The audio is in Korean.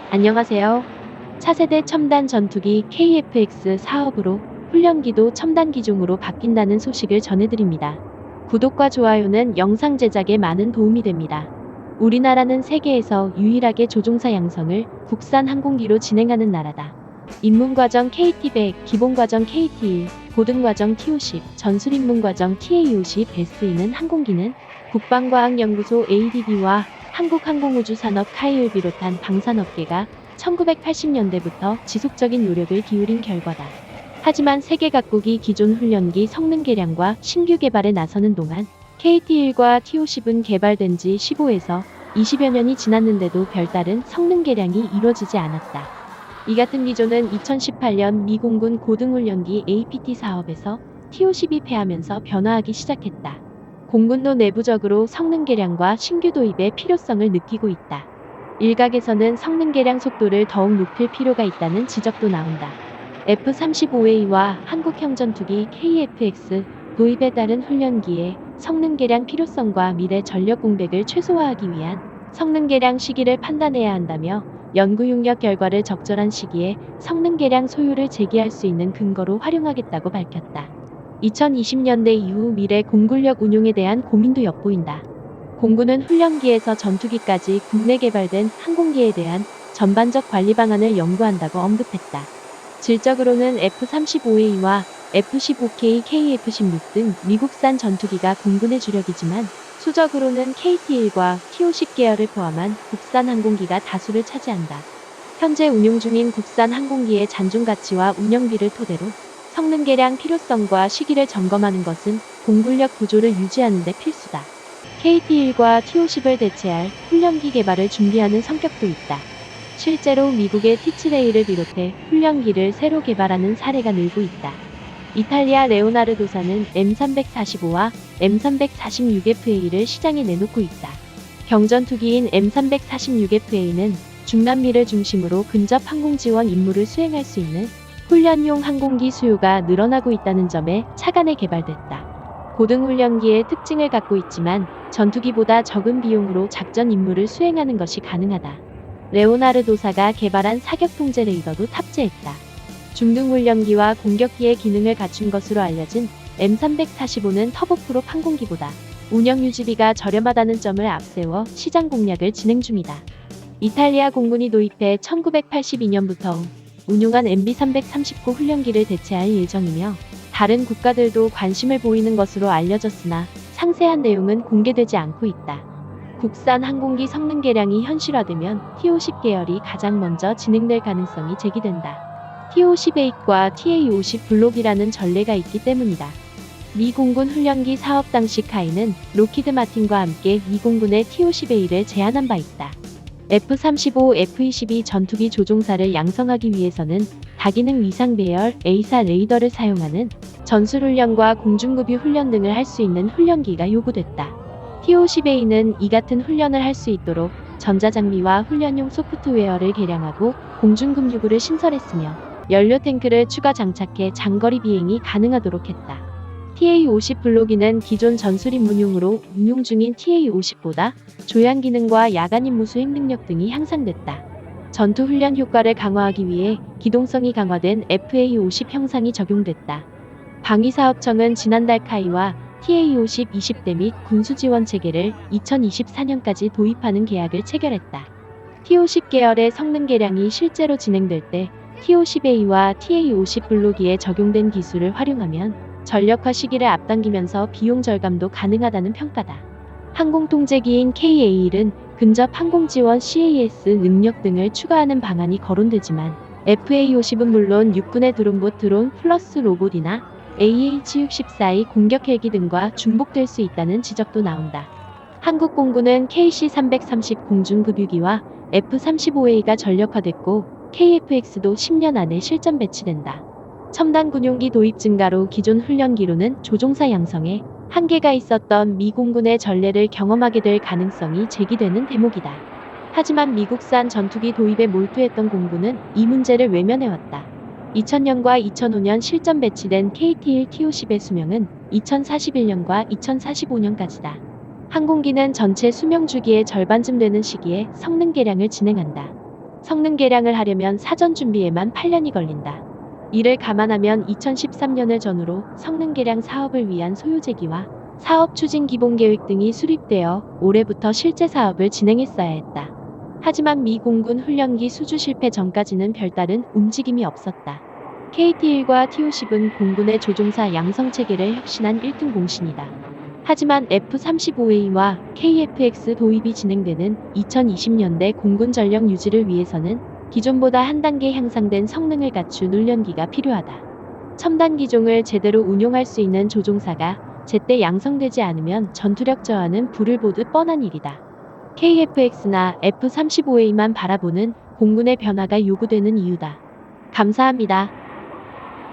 안녕하세요. 차세대 첨단 전투기 KF-X 사업으로 훈련기도 첨단 기종으로 바뀐다는 소식을 전해드립니다. 구독과 좋아요는 영상 제작에 많은 도움이 됩니다. 우리나라는 세계에서 유일하게 조종사 양성을 국산 항공기로 진행하는 나라다. 입문과정 KT-100, 기본과정 KT-1, 고등과정 T-50, 전술입문과정 TA-50, SE는 항공기는 국방과학연구소 ADB와 한국항공우주산업 카이를 비롯한 방산업계가 1980년대부터 지속적인 노력을 기울인 결과다. 하지만 세계 각국이 기존 훈련기 성능 개량과 신규 개발에 나서는 동안 KT-1과 T-50은 개발된 지 15에서 20여 년이 지났는데도 별다른 성능 개량이 이루어지지 않았다. 이 같은 기조는 2018년 미 공군 고등훈련기 APT 사업에서 T-50이 패하면서 변화하기 시작했다. 공군도 내부적으로 성능 개량과 신규 도입의 필요성을 느끼고 있다. 일각에서는 성능 개량 속도를 더욱 높일 필요가 있다는 지적도 나온다. F-35A와 한국형 전투기 KF-X 도입에 따른 훈련기의 성능 개량 필요성과 미래 전력 공백을 최소화하기 위한 성능 개량 시기를 판단해야 한다며 연구 용역 결과를 적절한 시기에 성능 개량 소요를 제기할 수 있는 근거로 활용하겠다고 밝혔다. 2020년대 이후 미래 공군력 운용에 대한 고민도 엿보인다. 공군은 훈련기에서 전투기까지 국내 개발된 항공기에 대한 전반적 관리 방안을 연구한다고 언급했다. 질적으로는 F-35A와 F-15K, KF-16 등 미국산 전투기가 공군의 주력이지만 수적으로는 KT-1과 T-50 계열을 포함한 국산 항공기가 다수를 차지한다. 현재 운용 중인 국산 항공기의 잔존 가치와 운영비를 토대로 성능 개량 필요성과 시기를 점검하는 것은 공군력 구조를 유지하는 데 필수다. KT-1과 T-50을 대체할 훈련기 개발을 준비하는 성격도 있다. 실제로 미국의 T-7A를 비롯해 훈련기를 새로 개발하는 사례가 늘고 있다. 이탈리아 레오나르도사는 M345와 M346FA를 시장에 내놓고 있다. 경전투기인 M346FA는 중남미를 중심으로 근접 항공 지원 임무를 수행할 수 있는 훈련용 항공기 수요가 늘어나고 있다는 점에 차관해 개발됐다. 고등훈련기의 특징을 갖고 있지만 전투기보다 적은 비용으로 작전 임무를 수행하는 것이 가능하다. 레오나르도사가 개발한 사격 통제 레이더도 탑재했다. 중등훈련기와 공격기의 기능을 갖춘 것으로 알려진 M345는 터보프롭 항공기보다 운영 유지비가 저렴하다는 점을 앞세워 시장 공략을 진행 중이다. 이탈리아 공군이 도입해 1982년부터 운용한 MB339 훈련기를 대체할 예정이며 다른 국가들도 관심을 보이는 것으로 알려졌으나 상세한 내용은 공개되지 않고 있다. 국산 항공기 성능 개량이 현실화되면 T-50 계열이 가장 먼저 진행될 가능성이 제기된다. T-50A TA-50 블록이라는 전례가 있기 때문이다. 미 공군 훈련기 사업 당시 카이는 로키드 마틴과 함께 미 공군의 T-50A를 제안한 바 있다. F-35, F-22 전투기 조종사를 양성하기 위해서는 다기능 위상 배열 A사 레이더를 사용하는 전술훈련과 공중급유 훈련 등을 할 수 있는 훈련기가 요구됐다. T-50A는 이 같은 훈련을 할 수 있도록 전자장비와 훈련용 소프트웨어를 개량하고 공중급유구를 신설했으며 연료 탱크를 추가 장착해 장거리 비행이 가능하도록 했다. TA-50 블로기는 기존 전술임무용으로 운용 중인 TA-50보다 조향 기능과 야간 임무 수행 능력 등이 향상됐다. 전투 훈련 효과를 강화하기 위해 기동성이 강화된 FA-50 형상이 적용됐다. 방위사업청은 지난달 카이와 TA-50 20대 및 군수지원 체계를 2024년까지 도입하는 계약을 체결했다. T-50 계열의 성능 개량이 실제로 진행될 때 T-50A와 TA-50 블로기에 적용된 기술을 활용하면 전력화 시기를 앞당기면서 비용 절감도 가능하다는 평가다. 항공통제기인 KA-1은 근접 항공지원 CAS 능력 등을 추가하는 방안이 거론되지만 FA-50은 물론 육군의 드론봇 드론 플러스 로봇이나 AH-64의 공격 헬기 등과 중복될 수 있다는 지적도 나온다. 한국공군은 KC-330 공중급유기와 F-35A가 전력화됐고 KF-X도 10년 안에 실전 배치된다. 첨단 군용기 도입 증가로 기존 훈련기로는 조종사 양성에 한계가 있었던 미 공군의 전례를 경험하게 될 가능성이 제기되는 대목이다. 하지만 미국산 전투기 도입에 몰두했던 공군은 이 문제를 외면해왔다. 2000년과 2005년 실전 배치된 KT-1 T-50의 수명은 2041년과 2045년까지다. 항공기는 전체 수명 주기의 절반쯤 되는 시기에 성능 개량을 진행한다. 성능 개량을 하려면 사전 준비에만 8년이 걸린다. 이를 감안하면 2013년을 전후로 성능 개량 사업을 위한 소요제기와 사업 추진 기본 계획 등이 수립되어 올해부터 실제 사업을 진행했어야 했다. 하지만 미 공군 훈련기 수주 실패 전까지는 별다른 움직임이 없었다. KT-1과 TO-10은 공군의 조종사 양성 체계를 혁신한 1등 공신이다. 하지만 F-35A와 KF-X 도입이 진행되는 2020년대 공군 전력 유지를 위해서는 기존보다 한 단계 향상된 성능을 갖춘 훈련기가 필요하다. 첨단 기종을 제대로 운용할 수 있는 조종사가 제때 양성되지 않으면 전투력 저하는 불을 보듯 뻔한 일이다. KF-X나 F-35A만 바라보는 공군의 변화가 요구되는 이유다. 감사합니다.